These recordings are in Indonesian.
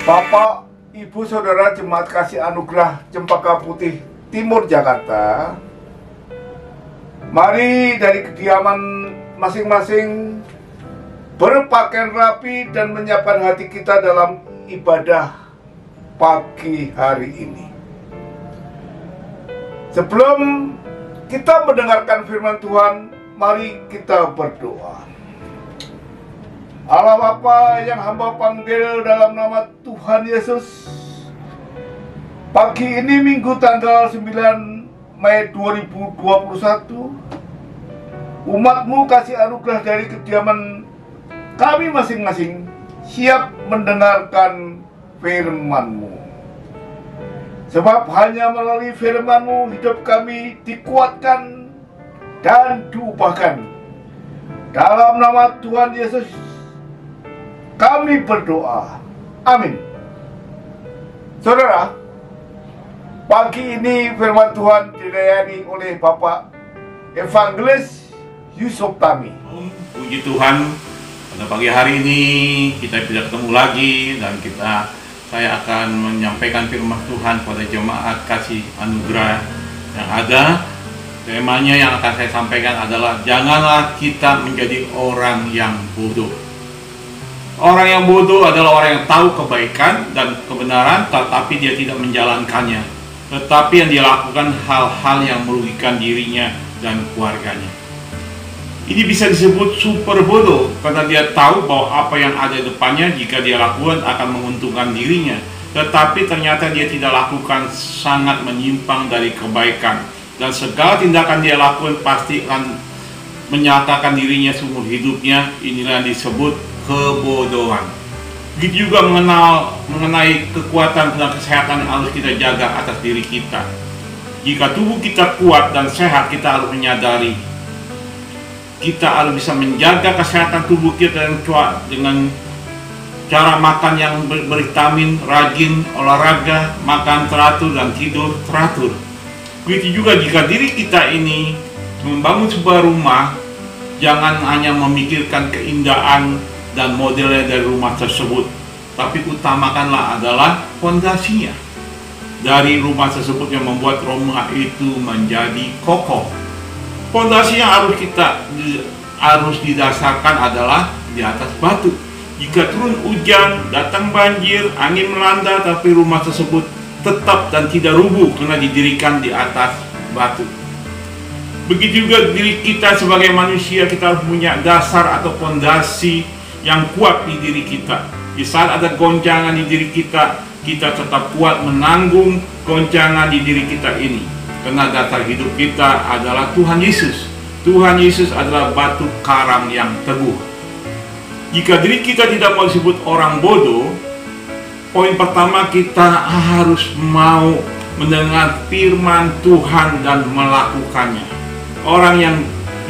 Bapak, Ibu, Saudara Jemaat Kasih Anugerah Cempaka Putih Timur Jakarta, mari dari kediaman masing-masing berpakaian rapi dan menyiapkan hati kita dalam ibadah pagi hari ini. Sebelum kita mendengarkan firman Tuhan, mari kita berdoa. Allah Bapa yang hamba panggil dalam nama Tuhan Yesus, pagi ini Minggu tanggal 9 Mei 2021, umat-Mu kasih anugerah dari kediaman kami masing-masing siap mendengarkan firman-Mu. Sebab hanya melalui firman-Mu hidup kami dikuatkan dan diubahkan. Dalam nama Tuhan Yesus kami berdoa. Amin. Saudara, pagi ini firman Tuhan dilayani oleh Bapak Evangelis Yusuf Tami. Puji Tuhan, pada pagi hari ini kita tidak ketemu lagi dan saya akan menyampaikan firman Tuhan pada jemaat kasih anugerah yang ada. Temanya yang akan saya sampaikan adalah janganlah kita menjadi orang yang bodoh. Orang yang bodoh adalah orang yang tahu kebaikan dan kebenaran tetapi dia tidak menjalankannya. Tetapi yang dia lakukan hal-hal yang merugikan dirinya dan keluarganya. Ini bisa disebut super bodoh karena dia tahu bahwa apa yang ada di depannya jika dia lakukan akan menguntungkan dirinya. Tetapi ternyata dia tidak lakukan, sangat menyimpang dari kebaikan. Dan segala tindakan dia lakukan pasti akan menyatakan dirinya seumur hidupnya. Inilah yang disebut kebodohan. Begitu juga mengenai kekuatan dan kesehatan yang harus kita jaga atas diri kita. Jika tubuh kita kuat dan sehat, kita harus menyadari kita harus bisa menjaga kesehatan tubuh kita dengan cara makan yang bervitamin, rajin olahraga, makan teratur dan tidur teratur. Begitu juga jika diri kita ini membangun sebuah rumah, jangan hanya memikirkan keindahan dan modelnya dari rumah tersebut, tapi utamakanlah adalah fondasinya dari rumah tersebut yang membuat rumah itu menjadi kokoh. Fondasi yang harus didasarkan adalah di atas batu. Jika turun hujan, datang banjir, angin melanda, tapi rumah tersebut tetap dan tidak rubuh karena didirikan di atas batu. Begitu juga diri kita sebagai manusia, kita harus punya dasar atau fondasi yang kuat di diri kita. Di saat ada goncangan di diri kita, kita tetap kuat menanggung goncangan di diri kita ini. Karena dasar hidup kita adalah Tuhan Yesus. Tuhan Yesus adalah batu karang yang teguh. Jika diri kita tidak mau disebut orang bodoh, poin pertama kita harus mau mendengar firman Tuhan dan melakukannya. Orang yang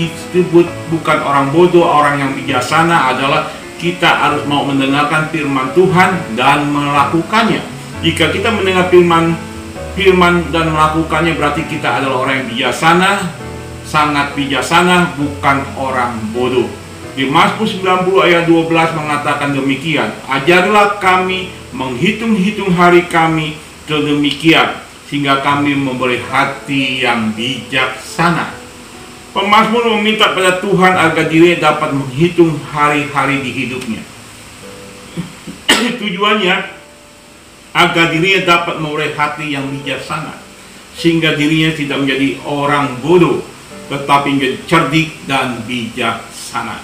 disebut bukan orang bodoh, orang yang bijaksana adalah kita harus mau mendengarkan firman Tuhan dan melakukannya. Jika kita mendengar firman dan melakukannya, berarti kita adalah orang yang bijaksana, sangat bijaksana, bukan orang bodoh. Di Mazmur 90 ayat 12 mengatakan demikian, ajarilah kami menghitung-hitung hari kami sedemikian, sehingga kami memberi hati yang bijaksana. Pemazmur meminta pada Tuhan agar dirinya dapat menghitung hari-hari di hidupnya. Tujuannya agar dirinya dapat memberi hati yang bijaksana, sehingga dirinya tidak menjadi orang bodoh, tetapi menjadi cerdik dan bijaksana.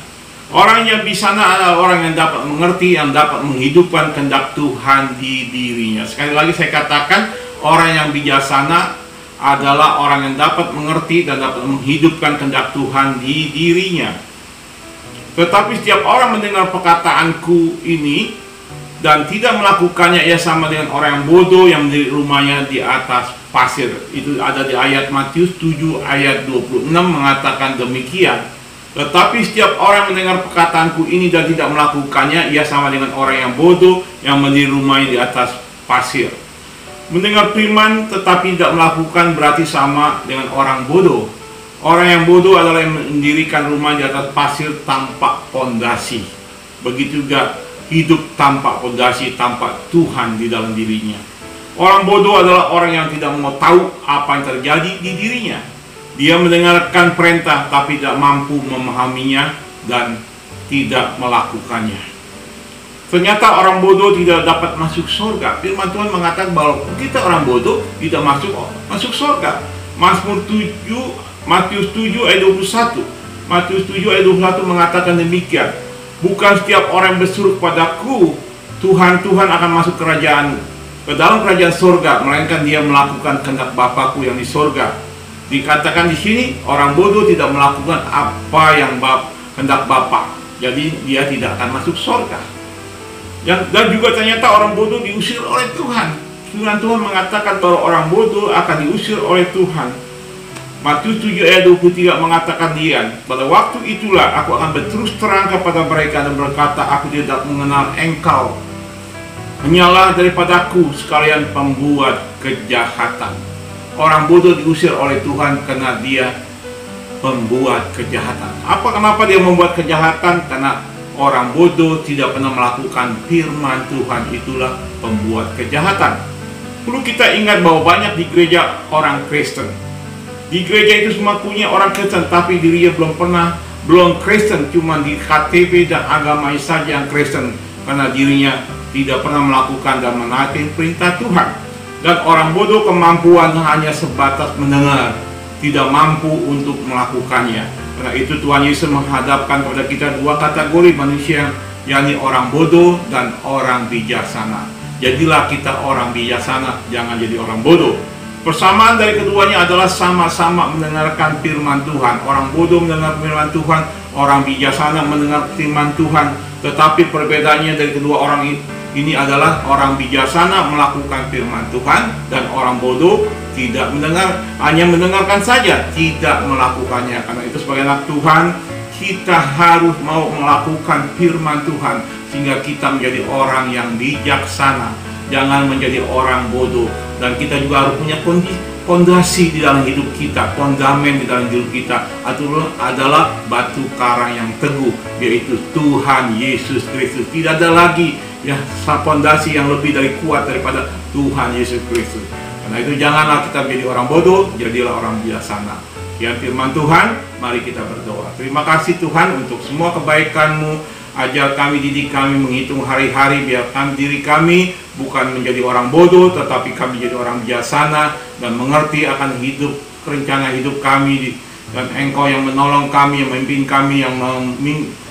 Orang yang bijaksana adalah orang yang dapat mengerti, yang dapat menghidupkan kehendak Tuhan di dirinya. Sekali lagi saya katakan, orang yang bijaksana adalah orang yang dapat mengerti dan dapat menghidupkan kehendak Tuhan di dirinya. Tetapi setiap orang mendengar perkataanku ini dan tidak melakukannya, ia sama dengan orang yang bodoh yang mendiri rumahnya di atas pasir. Itu ada di ayat Matius 7 ayat 26 mengatakan demikian. Tetapi setiap orang mendengar perkataanku ini dan tidak melakukannya, ia sama dengan orang yang bodoh yang mendiri rumahnya di atas pasir. Mendengar firman tetapi tidak melakukan berarti sama dengan orang bodoh. Orang yang bodoh adalah yang mendirikan rumah di atas pasir tanpa fondasi. Begitu juga hidup tanpa fondasi, tanpa Tuhan di dalam dirinya. Orang bodoh adalah orang yang tidak mau tahu apa yang terjadi di dirinya. Dia mendengarkan perintah tapi tidak mampu memahaminya dan tidak melakukannya. Ternyata orang bodoh tidak dapat masuk surga. Firman Tuhan mengatakan bahwa kita orang bodoh tidak masuk surga. Matius 7 ayat 21. Matius 7 ayat 21 mengatakan demikian. Bukan setiap orang yang berseru kepadaku, Tuhan, Tuhan akan masuk ke dalam kerajaan surga, melainkan dia melakukan kehendak Bapakku yang di surga. Dikatakan di sini orang bodoh tidak melakukan apa yang kehendak Bapa, jadi dia tidak akan masuk surga. Dan juga ternyata orang bodoh diusir oleh Tuhan. Firman Tuhan mengatakan bahwa orang bodoh akan diusir oleh Tuhan. Matius 7 ayat 23 mengatakan pada waktu itulah aku akan berterus terang kepada mereka dan berkata, aku tidak mengenal engkau. Menyalah daripadaku sekalian pembuat kejahatan. Orang bodoh diusir oleh Tuhan karena dia pembuat kejahatan. Kenapa dia membuat kejahatan? Karena orang bodoh tidak pernah melakukan firman Tuhan, itulah pembuat kejahatan. Perlu kita ingat bahwa banyak di gereja orang Kristen. Di gereja itu semua punya orang Kristen, tapi dirinya belum Kristen, cuma di KTP dan agamanya saja yang Kristen, karena dirinya tidak pernah melakukan dan menaati perintah Tuhan. Dan orang bodoh kemampuan hanya sebatas mendengar, tidak mampu untuk melakukannya. Karena itu Tuhan Yesus menghadapkan kepada kita dua kategori manusia, yakni orang bodoh dan orang bijaksana. Jadilah kita orang bijaksana, jangan jadi orang bodoh. Persamaan dari keduanya adalah sama-sama mendengarkan firman Tuhan. Orang bodoh mendengar firman Tuhan, orang bijaksana mendengar firman Tuhan. Tetapi perbedaannya dari kedua orang ini adalah orang bijaksana melakukan firman Tuhan dan orang bodoh tidak mendengar, hanya mendengarkan saja, tidak melakukannya. Karena itu sebagai anak Tuhan, kita harus mau melakukan firman Tuhan sehingga kita menjadi orang yang bijaksana, jangan menjadi orang bodoh. Dan kita juga harus punya fondasi di dalam hidup kita, fondamen di dalam hidup kita adalah batu karang yang teguh, yaitu Tuhan Yesus Kristus. Tidak ada lagi fondasi yang lebih kuat daripada Tuhan Yesus Kristus. Karena itu janganlah kita menjadi orang bodoh, jadilah orang bijaksana. Sekian firman Tuhan, mari kita berdoa. Terima kasih Tuhan untuk semua kebaikan-Mu. Ajar kami, didik kami menghitung hari-hari, biar diri kami bukan menjadi orang bodoh, tetapi kami menjadi orang bijaksana dan mengerti akan rencana hidup kami. Dan Engkau yang menolong kami, yang memimpin kami, yang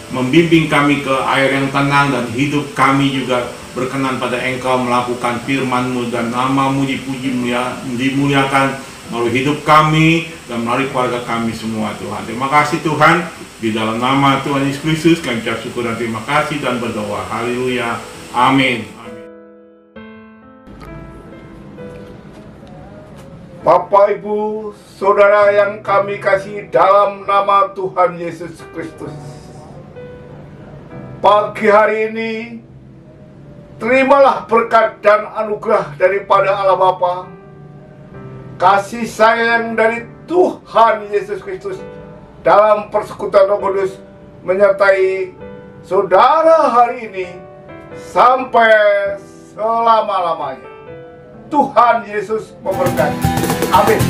membimbing kami ke air yang tenang, dan hidup kami juga berkenan pada Engkau melakukan firman-Mu, dan nama-Mu dipuji, dimuliakan melalui hidup kami dan melalui keluarga kami semua Tuhan. Terima kasih Tuhan. Di dalam nama Tuhan Yesus Kristus kami ucap syukur dan terima kasih dan berdoa. Haleluya. Amin. Bapak, Ibu, Saudara yang kami kasih dalam nama Tuhan Yesus Kristus, pagi hari ini terimalah berkat dan anugerah daripada Allah Bapa, kasih sayang dari Tuhan Yesus Kristus dalam persekutuan Roh Kudus menyertai saudara hari ini sampai selama-lamanya. Tuhan Yesus memberkati. Amin.